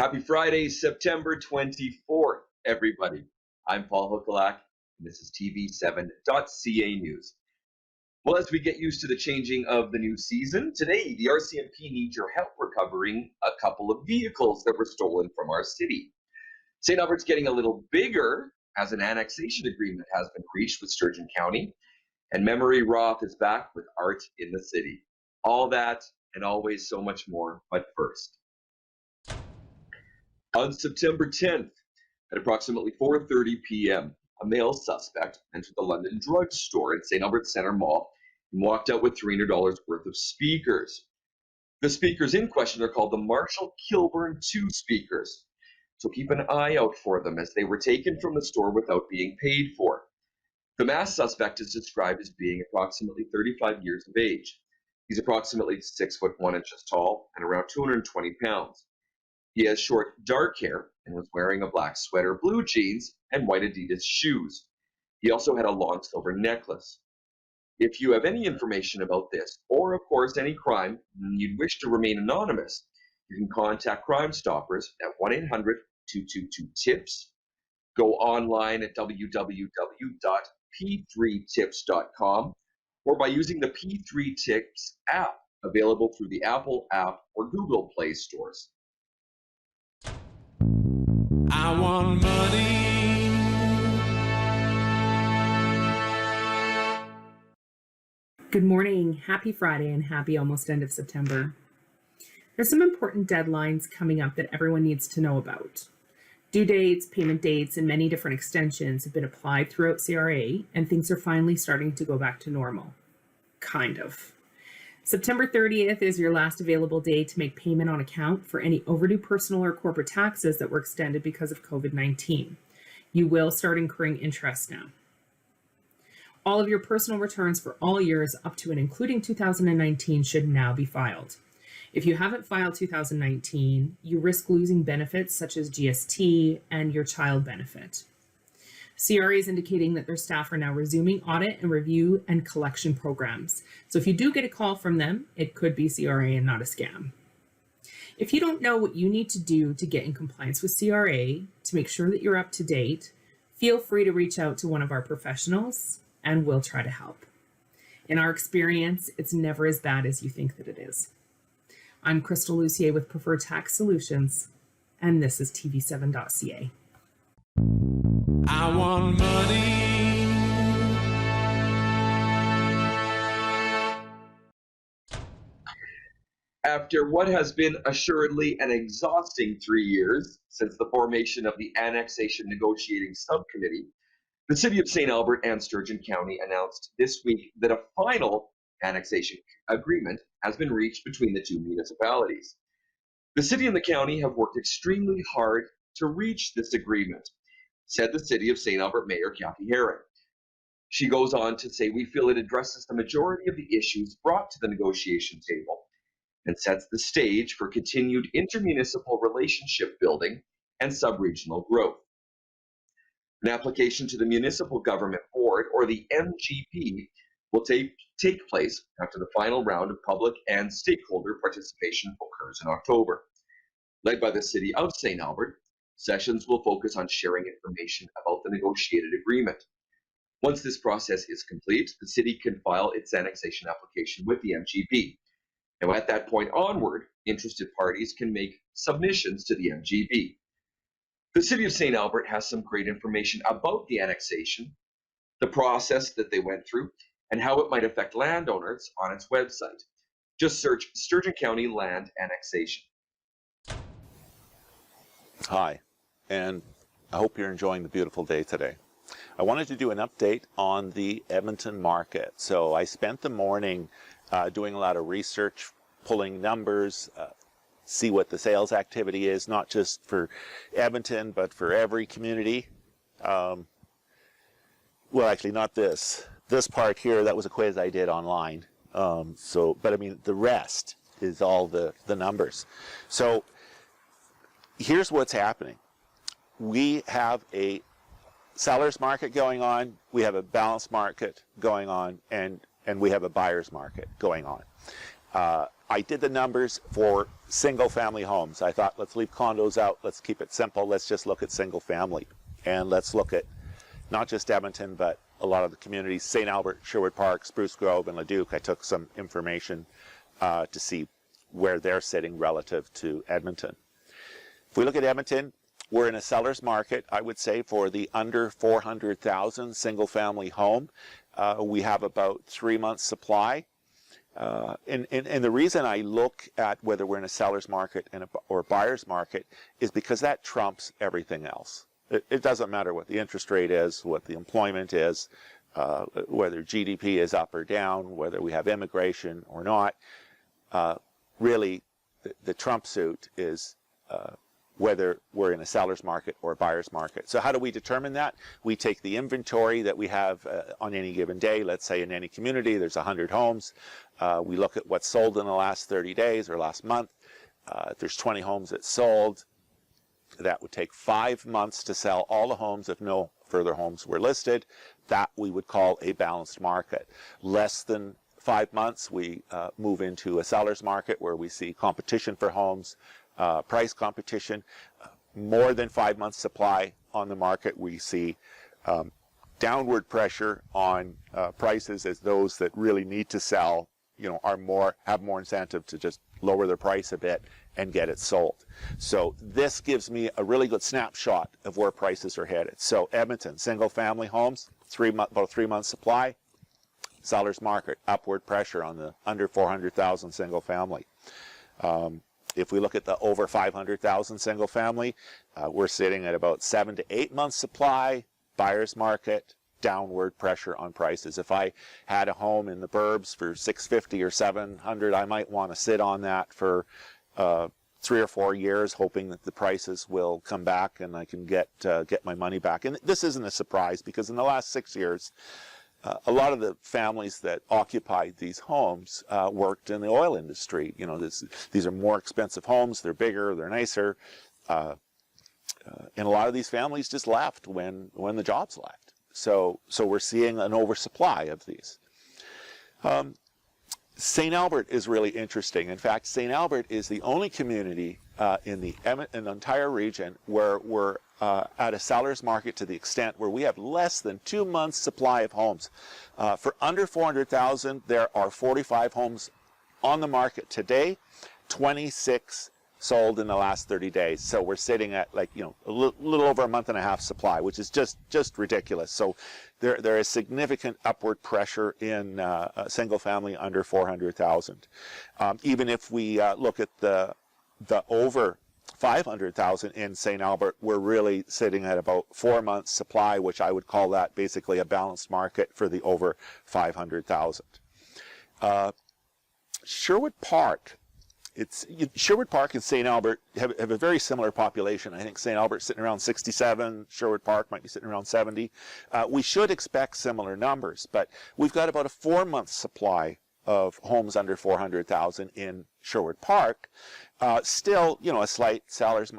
Happy Friday, September 24th, everybody. I'm Paul Hukalak, and this is TV7.ca News. Well, as we get used to the changing of the new season, today the RCMP needs your help recovering a couple of vehicles that were stolen from our city. St. Albert's getting a little bigger as an annexation agreement has been reached with Sturgeon County, and Memory Roth is back with art in the city. All that and always so much more, but first. On September 10th, at approximately 4:30 p.m., a male suspect entered the London Drug Store at St. Albert Centre Mall and walked out with $300 worth of speakers. The speakers in question are called the Marshall Kilburn 2 speakers, so keep an eye out for them as they were taken from the store without being paid for. The masked suspect is described as being approximately 35 years of age. He's approximately 6 foot 1 inches tall and around 220 pounds. He has short, dark hair and was wearing a black sweater, blue jeans, and white Adidas shoes. He also had a long silver necklace. If you have any information about this, or of course any crime, and you'd wish to remain anonymous, you can contact Crime Stoppers at 1-800-222-TIPS. Go online at www.p3tips.com or by using the P3 Tips app, available through the Apple app or Google Play stores. I want money. Good morning, happy Friday, and happy almost end of September. There's some important deadlines coming up that everyone needs to know about. Due dates, payment dates, and many different extensions have been applied throughout CRA, and things are finally starting to go back to normal. Kind of. September 30th is your last available day to make payment on account for any overdue personal or corporate taxes that were extended because of COVID-19. You will start incurring interest now. All of your personal returns for all years up to and including 2019 should now be filed. If you haven't filed 2019, you risk losing benefits such as GST and your child benefit. CRA is indicating that their staff are now resuming audit and review and collection programs. So if you do get a call from them, it could be CRA and not a scam. If you don't know what you need to do to get in compliance with CRA to make sure that you're up to date, feel free to reach out to one of our professionals and we'll try to help. In our experience, it's never as bad as you think that it is. I'm Crystal Lucier with Preferred Tax Solutions, and this is TV7.ca. I want money. After what has been assuredly an exhausting 3 years since the formation of the Annexation Negotiating Subcommittee, the City of St. Albert and Sturgeon County announced this week that a final annexation agreement has been reached between the two municipalities. The city and the county have worked extremely hard to reach this agreement, said the City of St. Albert Mayor Kathy Herring. She goes on to say, "We feel it addresses the majority of the issues brought to the negotiation table and sets the stage for continued intermunicipal relationship building and sub-regional growth. An application to the Municipal Government Board, or the MGB, will take place after the final round of public and stakeholder participation occurs in October. Led by the City of St. Albert, sessions will focus on sharing information about the negotiated agreement. Once this process is complete, the city can file its annexation application with the MGB. Now, at that point onward, interested parties can make submissions to the MGB. The City of St. Albert has some great information about the annexation, the process that they went through, and how it might affect landowners on its website. Just search Sturgeon County Land Annexation. Hi, and I hope you're enjoying the beautiful day today. I wanted to do an update on the Edmonton market. So I spent the morning doing a lot of research, pulling numbers, see what the sales activity is, not just for Edmonton, but for every community. Well, actually not this. This part here, that was a quiz I did online. But I mean, the rest is all the numbers. So here's what's happening. We have a seller's market going on, we have a balanced market going on, and we have a buyer's market going on. I did the numbers for single family homes. I thought, let's leave condos out. Let's keep it simple. Let's just look at single family. And let's look at not just Edmonton, but a lot of the communities, St. Albert, Sherwood Park, Spruce Grove, and Leduc. I took some information to see where they're sitting relative to Edmonton. If we look at Edmonton, we're in a seller's market, I would say, for the under 400,000 single family home. We have about 3 months supply. And the reason I look at whether we're in a seller's market or a buyer's market is because that trumps everything else. It doesn't matter what the interest rate is, what the employment is, whether GDP is up or down, whether we have immigration or not. Really, the trump suit is whether we're in a seller's market or a buyer's market. So how do we determine that? We take the inventory that we have on any given day. Let's say in any community there's 100 homes. We look at what's sold in the last 30 days or last month. If there's 20 homes that sold, that would take 5 months to sell all the homes if no further homes were listed. That we would call a balanced market. Less than 5 months, we move into a seller's market where we see competition for homes, price competition. More than 5 months supply on the market, we see downward pressure on prices as those that really need to sell, have more incentive to just lower their price a bit and get it sold. So this gives me a really good snapshot of where prices are headed. So Edmonton, single family homes, about 3 months supply. Seller's market, upward pressure on the under 400,000 single family. If we look at the over 500,000 single family, we're sitting at about 7 to 8 months supply. Buyer's market, downward pressure on prices. If I had a home in the burbs for $650 or $700, I might want to sit on that for 3 or 4 years, hoping that the prices will come back and I can get my money back. And this isn't a surprise because in the last 6 years, a lot of the families that occupied these homes worked in the oil industry. These are more expensive homes. They're bigger. They're nicer. And a lot of these families just left when the jobs left. So we're seeing an oversupply of these. St. Albert is really interesting. In fact, St. Albert is the only community in the entire region where we're at a seller's market to the extent where we have less than 2 months supply of homes. For under 400,000, there are 45 homes on the market today, 26 sold in the last 30 days. So we're sitting at a little over a month and a half supply, which is just ridiculous. So there is significant upward pressure in single family under 400,000. Even if we look at the over 500,000 in St. Albert, we're really sitting at about 4 months supply, which I would call that basically a balanced market for the over 500,000. Sherwood Park. Sherwood Park and St. Albert have a very similar population. I think St. Albert's sitting around 67, Sherwood Park might be sitting around 70. We should expect similar numbers, but we've got about a 4 month supply of homes under 400,000 in Sherwood Park. Still, a slight seller's,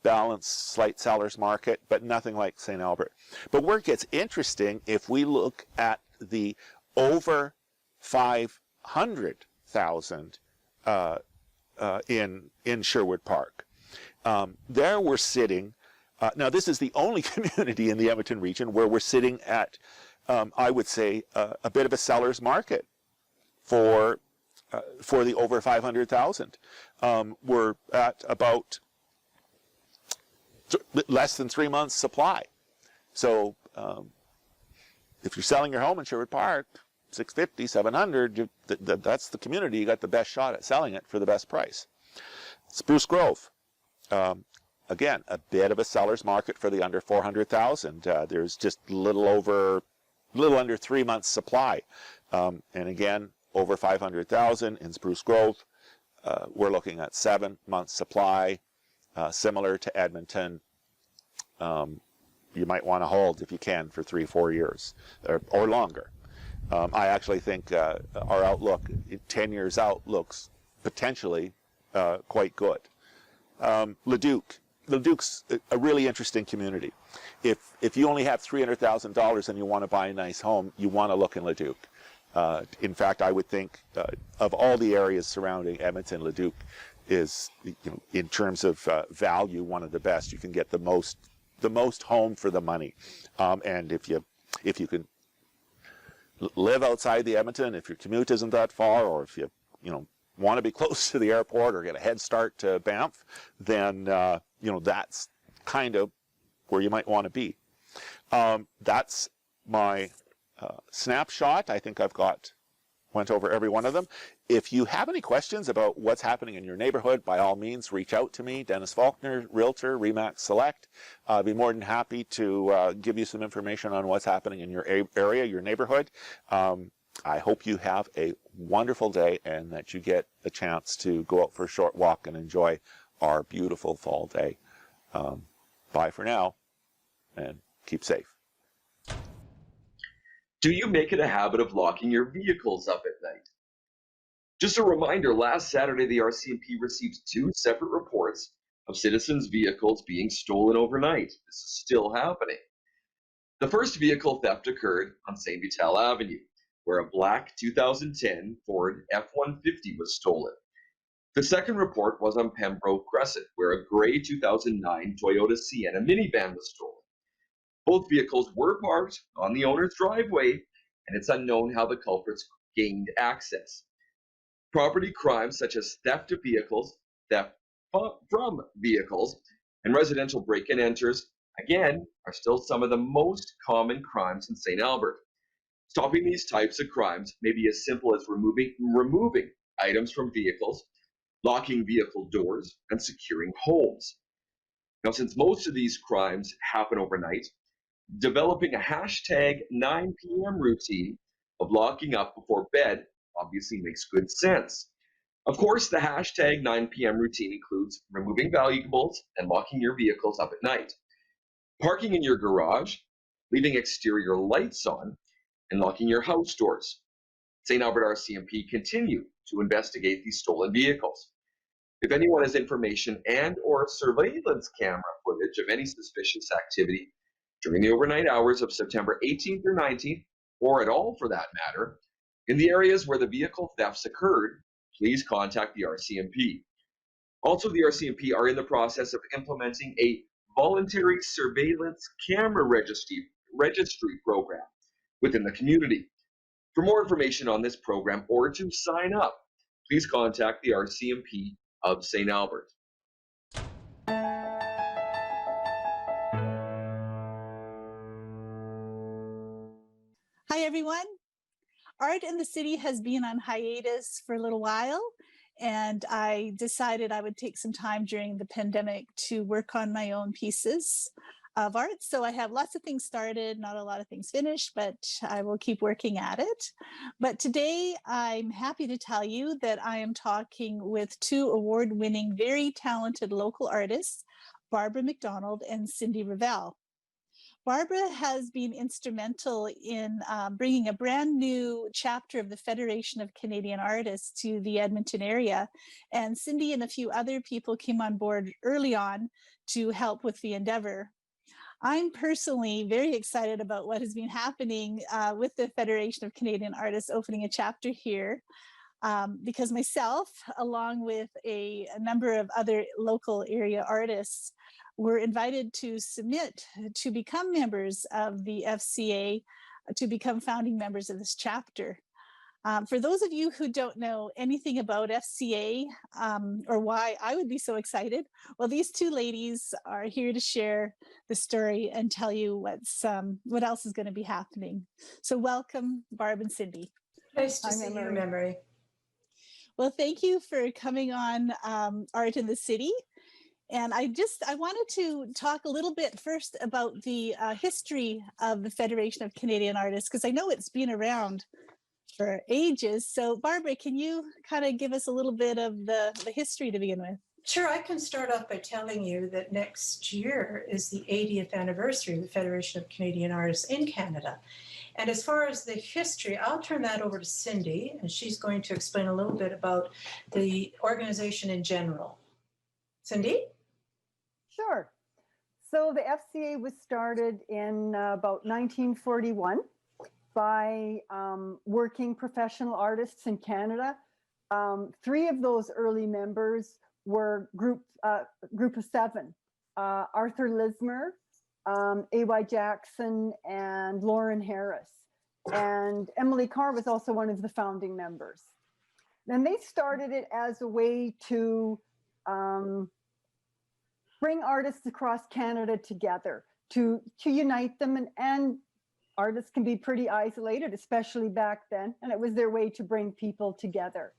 balanced slight seller's market, but nothing like St. Albert. But where it gets interesting, if we look at the over 500,000 in Sherwood Park. There we're sitting, now this is the only community in the Edmonton region where we're sitting at, I would say, a bit of a seller's market for the over 500,000. We're at about less than 3 months supply. So if you're selling your home in Sherwood Park, 650, 700, that's the community. You got the best shot at selling it for the best price. Spruce Grove, again, a bit of a seller's market for the under 400,000. There's just a little under 3 months supply. And again, over 500,000 in Spruce Grove. We're looking at 7 months supply, similar to Edmonton. You might want to hold, if you can, for 3-4 years or longer. I actually think our outlook 10 years out looks potentially quite good. Leduc's a really interesting community. If you only have $300,000 and you want to buy a nice home, you want to look in Leduc. In fact, I would think of all the areas surrounding Edmonton, Leduc is, in terms of value, one of the best. You can get the most home for the money, and if you can live outside the Edmonton, if your commute isn't that far, or if you want to be close to the airport or get a head start to Banff, then that's kind of where you might want to be. That's my snapshot. I think went over every one of them. If you have any questions about what's happening in your neighborhood, by all means, reach out to me, Dennis Faulkner, Realtor, Remax Select. I'd be more than happy to give you some information on what's happening in your area, your neighborhood. I hope you have a wonderful day and that you get a chance to go out for a short walk and enjoy our beautiful fall day. Bye for now, and keep safe. Do you make it a habit of locking your vehicles up at night? Just a reminder, last Saturday, the RCMP received 2 separate reports of citizens' vehicles being stolen overnight. This is still happening. The first vehicle theft occurred on St. Vital Avenue, where a black 2010 Ford F-150 was stolen. The second report was on Pembroke Crescent, where a gray 2009 Toyota Sienna minivan was stolen. Both vehicles were parked on the owner's driveway, and it's unknown how the culprits gained access. Property crimes such as theft of vehicles, theft from vehicles, and residential break-in enters, again, are still some of the most common crimes in St. Albert. Stopping these types of crimes may be as simple as removing items from vehicles, locking vehicle doors, and securing homes. Now, since most of these crimes happen overnight, developing a hashtag 9 p.m. routine of locking up before bed obviously makes good sense. Of course, the hashtag 9 p.m. routine includes removing valuables and locking your vehicles up at night, parking in your garage, leaving exterior lights on, and locking your house doors. St. Albert RCMP continue to investigate these stolen vehicles. If anyone has information and or surveillance camera footage of any suspicious activity during the overnight hours of September 18th or 19th, or at all for that matter, in the areas where the vehicle thefts occurred, please contact the RCMP. Also, the RCMP are in the process of implementing a voluntary surveillance camera registry program within the community. For more information on this program or to sign up, please contact the RCMP of St. Albert. Hi, everyone. Art in the City has been on hiatus for a little while, and I decided I would take some time during the pandemic to work on my own pieces of art. So I have lots of things started, not a lot of things finished, but I will keep working at it. But today I'm happy to tell you that I am talking with 2 award-winning, very talented local artists, Barbara McDonald and Cindy Revell. Barbara has been instrumental in bringing a brand new chapter of the Federation of Canadian Artists to the Edmonton area. And Cindy and a few other people came on board early on to help with the endeavor. I'm personally very excited about what has been happening with the Federation of Canadian Artists opening a chapter here. Because myself, along with a number of other local area artists, were invited to submit to become members of the FCA, to become founding members of this chapter. For those of you who don't know anything about FCA or why I would be so excited, well, these 2 ladies are here to share the story and tell you what else is going to be happening. So welcome, Barb and Cindy. Nice to see you, Memory. Well, thank you for coming on Art in the City. And I wanted to talk a little bit first about the history of the Federation of Canadian Artists, because I know it's been around for ages. So Barbara, can you kind of give us a little bit of the history to begin with? Sure, I can start off by telling you that next year is the 80th anniversary of the Federation of Canadian Artists in Canada. And as far as the history, I'll turn that over to Cindy, and she's going to explain a little bit about the organization in general. Cindy? Sure. So the FCA was started in about 1941, by working professional artists in Canada. 3 of those early members were group of 7, Arthur Lismer, A.Y. Jackson, and Lauren Harris. And Emily Carr was also one of the founding members. And they started it as a way to bring artists across Canada together, to unite them. And artists can be pretty isolated, especially back then. And it was their way to bring people together.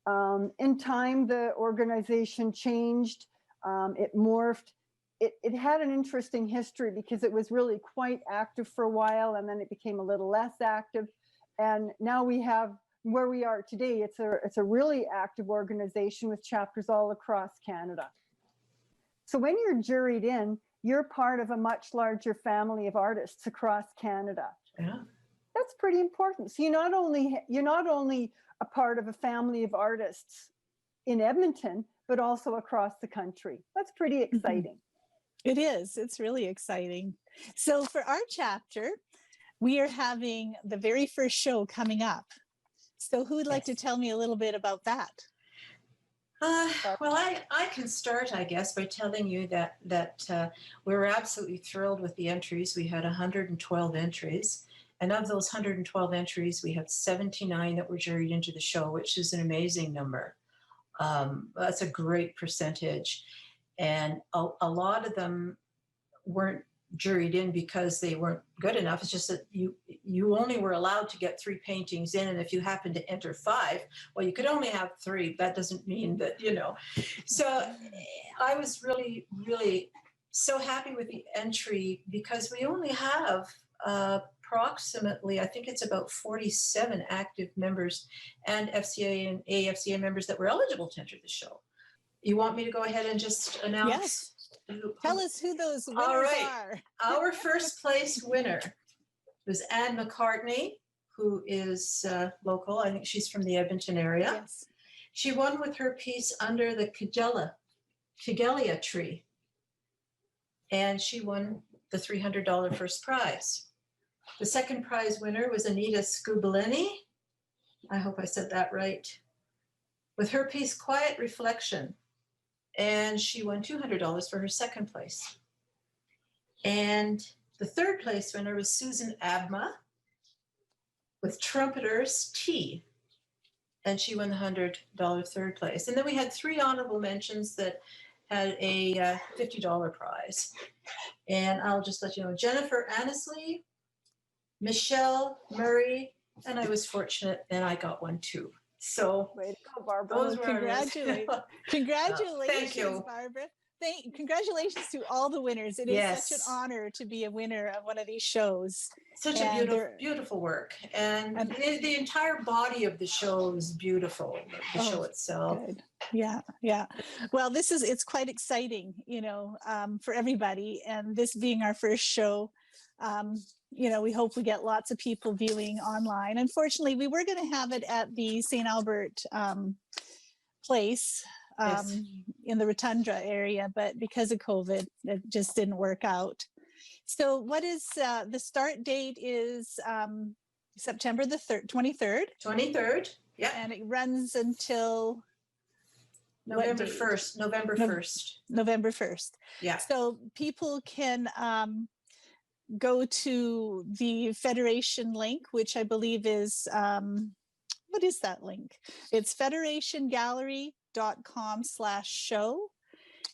In time, the organization changed, it morphed. It had an interesting history because it was really quite active for a while, and then it became a little less active. And now we have where we are today. It's a really active organization with chapters all across Canada. So when you're juried in, you're part of a much larger family of artists across Canada. Yeah. That's pretty important. So you're not only a part of a family of artists in Edmonton, but also across the country. That's pretty exciting. It is. It's really exciting. So for our chapter, we are having the very first show coming up. So who would like to tell me a little bit about that? Well, I can start, I guess, by telling you that we were absolutely thrilled with the entries. We had 112 entries. And of those 112 entries, we had 79 that were juried into the show, which is an amazing number. That's a great percentage. And a lot of them weren't juried in because they weren't good enough. It's just that you only were allowed to get 3 paintings in. And if you happened to enter 5, well, you could only have 3. That doesn't mean that, So I was really, really so happy with the entry because we only have approximately, I think it's about 47 active members and FCA and AFCA members that were eligible to enter the show. You want me to go ahead and just announce? Yes. Tell us who those winners are. Our first place winner was Anne McCartney, who is local. I think she's from the Edmonton area. Yes. She won with her piece Under the Kigelia Tree. And she won the $300 first prize. The second prize winner was Anita Scubolini. I hope I said that right. With her piece Quiet Reflection. And she won $200 for her second place. And the third place winner was Susan Abma with Trumpeter's Tea. And she won the $100 third place. And then we had 3 honorable mentions that had a $50 prize. And I'll just let you know, Jennifer Annesley, Michelle Murray, and I was fortunate and I got one too. So Way to go, Barbara. those were Congratulations, thank you. Barbara. Congratulations to all the winners. It is such an honor to be a winner of one of these shows. Such a beautiful work. And the entire body of the show is beautiful, the show itself. Good. Yeah. Well, it's quite exciting, for everybody. And this being our first show, we hope we get lots of people viewing online. Unfortunately, we were going to have it at the St. Albert place in the Rotunda area, but because of COVID, it just didn't work out. So what is the start date is September the 23rd. 23rd, yeah. And it runs until November 1st. November 1st. November 1st. Yeah. So people can go to the Federation link, which I believe is, what is that link? It's federationgallery.com/show.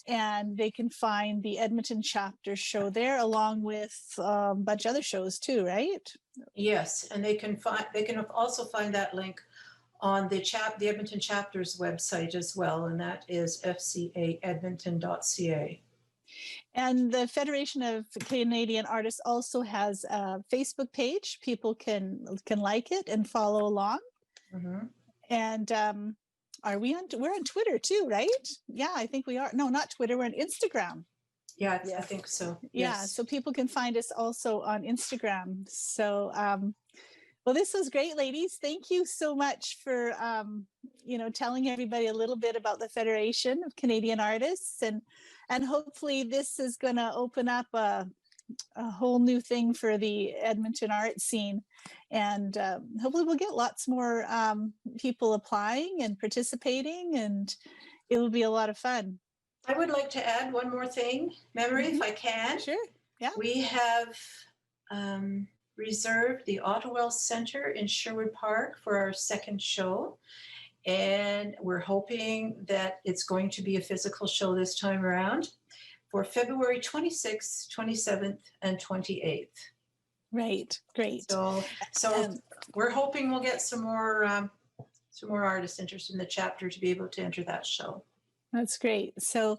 And they can find the Edmonton chapter show there along with a bunch of other shows too, right? Yes, and they can also find that link on the Edmonton chapter's website as well, and that is fcaedmonton.ca. And the Federation of Canadian Artists also has a Facebook page. People can like it and follow along. Mm-hmm. And we're on Twitter too, right? Yeah, I think we are. No, not Twitter. We're on Instagram. Yeah, I think so. Yeah, Yes. so people can find us also on Instagram. So, well, this was great, ladies. Thank you so much for, telling everybody a little bit about the Federation of Canadian Artists. And hopefully this is going to open up a a whole new thing for the Edmonton art scene. And hopefully we'll get lots more people applying and participating, and it will be a lot of fun. I would like to add one more thing, Memory, if I can. Sure. Yeah. We have reserved the Ottawell Center in Sherwood Park for our second show. And we're hoping that it's going to be a physical show this time around for February 26th, 27th, and 28th. Right. Great. So we're hoping we'll get some more artists interested in the chapter to be able to enter that show. That's great. So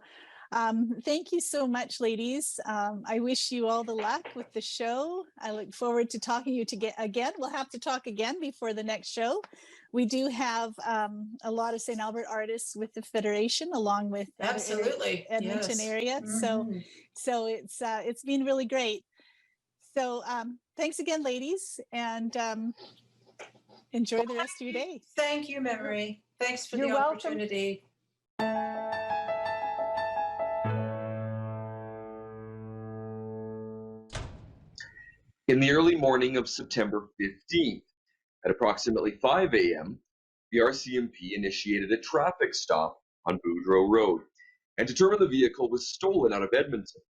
thank you so much, ladies. I wish you all the luck with the show. I look forward to talking to you again. We'll have to talk again before the next show. We do have a lot of St. Albert artists with the Federation, along with absolutely Edmonton yes. area. Mm-hmm. So it's been really great. So thanks again, ladies, and enjoy the rest of your day. Thank you, Memory. Thanks for You're the welcome. opportunity. In the early morning of September 15th, at approximately 5 a.m., the RCMP initiated a traffic stop on Boudreaux Road and determined the vehicle was stolen out of Edmonton.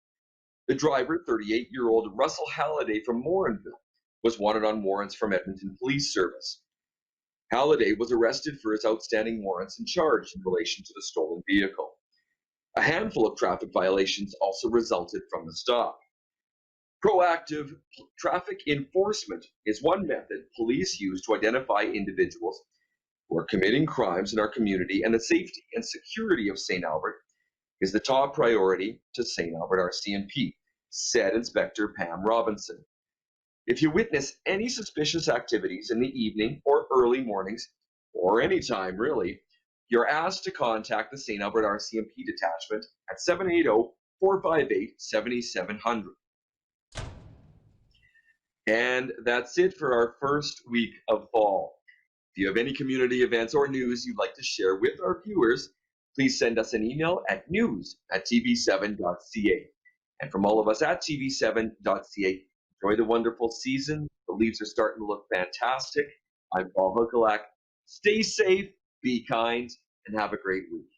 The driver, 38-year-old Russell Halliday from Morinville, was wanted on warrants from Edmonton Police Service. Halliday was arrested for his outstanding warrants and charged in relation to the stolen vehicle. A handful of traffic violations also resulted from the stop. Proactive traffic enforcement is one method police use to identify individuals who are committing crimes in our community, and the safety and security of St. Albert is the top priority to St. Albert RCMP, said Inspector Pam Robinson. If you witness any suspicious activities in the evening or early mornings, or any time really, you're asked to contact the St. Albert RCMP detachment at 780-458-7700. And that's it for our first week of fall. If you have any community events or news you'd like to share with our viewers, please send us an email at news@tv7.ca. And from all of us at tv7.ca, enjoy the wonderful season. The leaves are starting to look fantastic. I'm Paul Hukalak. Stay safe, be kind, and have a great week.